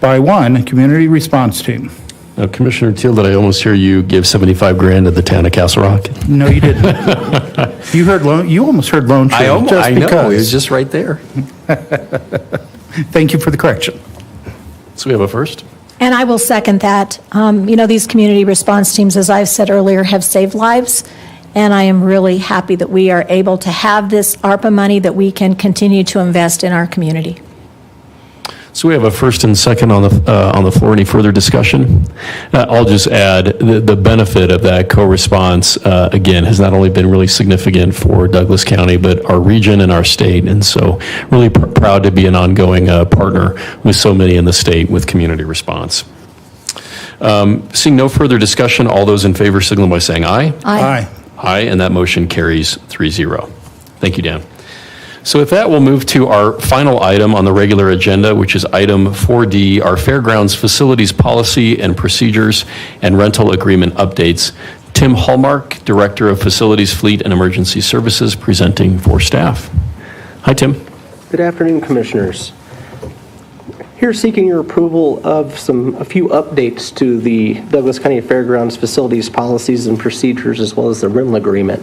by one community response team. Now, Commissioner Teal, did I almost hear you give 75 grand to the town of Castle Rock? No, you didn't. You almost heard Lone Tree. I know, because. it was just right there. Thank you for the correction. So we have a first? And I will second that. These community response teams, as I've said earlier, have saved lives, and I am really happy that we are able to have this ARPA money that we can continue to invest in our community. So we have a first and second on the floor. Any further discussion? I'll just add the benefit of that co-response, again, has not only been really significant for Douglas County, but our region and our state. And so really proud to be an ongoing partner with so many in the state with community response. Seeing no further discussion, all those in favor signal by saying aye. Aye. Aye, and that motion carries 3-0. Thank you, Dan. So with that, we'll move to our final item on the regular agenda, which is item 4D, our Fairgrounds Facilities Policy and Procedures and Rental Agreement Updates. Tim Hallmark, Director of Facilities, Fleet, and Emergency Services, presenting for staff. Hi, Tim. Good afternoon, Commissioners. Here seeking your approval of a few updates to the Douglas County Fairgrounds Facilities Policies and Procedures, as well as the rental agreement.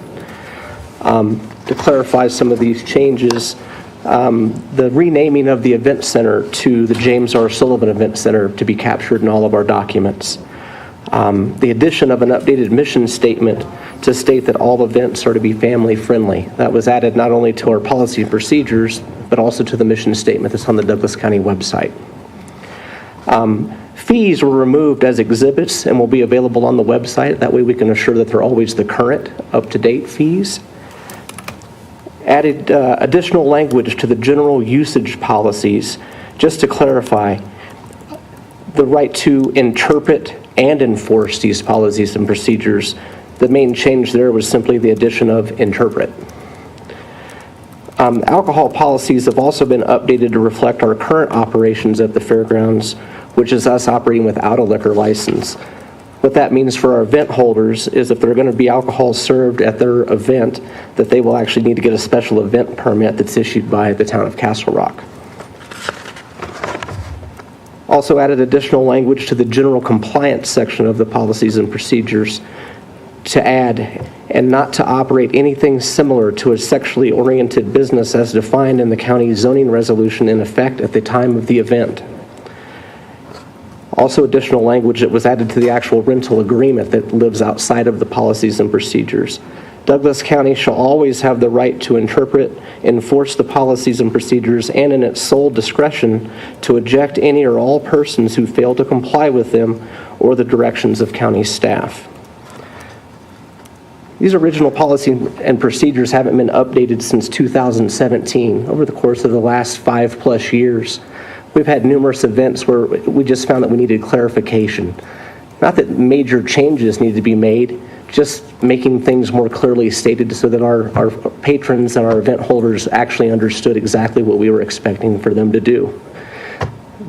To clarify some of these changes, the renaming of the event center to the James R. Sullivan Event Center to be captured in all of our documents. The addition of an updated mission statement to state that all events are to be family friendly. That was added not only to our policy and procedures, but also to the mission statement that's on the Douglas County website. Fees were removed as exhibits and will be available on the website. That way we can assure that they're always the current, up-to-date fees. Added additional language to the general usage policies, just to clarify the right to interpret and enforce these policies and procedures. The main change there was simply the addition of interpret. Alcohol policies have also been updated to reflect our current operations at the fairgrounds, which is us operating without a liquor license. What that means for our event holders is if they're going to be alcohol served at their event, that they will actually need to get a special event permit that's issued by the town of Castle Rock. Also added additional language to the general compliance section of the policies and procedures to add, and not to operate anything similar to a sexually oriented business as defined in the county zoning resolution in effect at the time of the event. Also additional language that was added to the actual rental agreement that lives outside of the policies and procedures. Douglas County shall always have the right to interpret, enforce the policies and procedures, and in its sole discretion to eject any or all persons who fail to comply with them or the directions of county staff. These original policies and procedures haven't been updated since 2017. Over the course of the last 5+ years, we've had numerous events where we just found that we needed clarification. Not that major changes need to be made, just making things more clearly stated so that our patrons and our event holders actually understood exactly what we were expecting for them to do.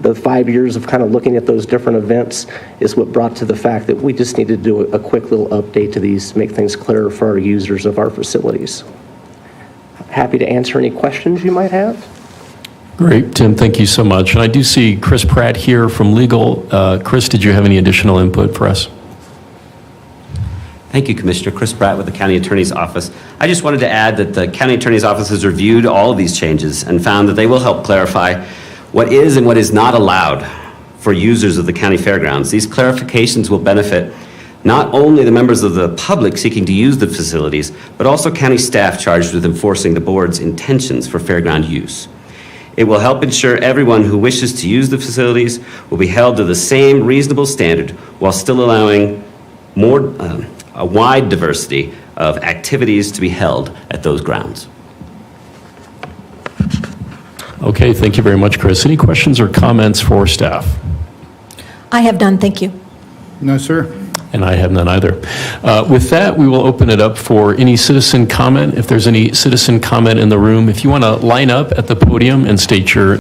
The 5 years of kind of looking at those different events is what brought to the fact that we just needed to do a quick little update to these to make things clearer for our users of our facilities. Happy to answer any questions you might have. Great, Tim, thank you so much. And I do see Chris Pratt here from Legal. Chris, did you have any additional input for us? Thank you, Commissioner. Chris Pratt with the County Attorney's Office. I just wanted to add that the County Attorney's Office has reviewed all of these changes and found that they will help clarify what is and what is not allowed for users of the county fairgrounds. These clarifications will benefit not only the members of the public seeking to use the facilities, but also county staff charged with enforcing the board's intentions for fairground use. It will help ensure everyone who wishes to use the facilities will be held to the same reasonable standard while still allowing a wide diversity of activities to be held at those grounds. Okay, thank you very much, Chris. Any questions or comments for staff? I have none, thank you. No, sir. And I have none either. With that, we will open it up for any citizen comment. If there's any citizen comment in the room, if you want to line up at the podium and state your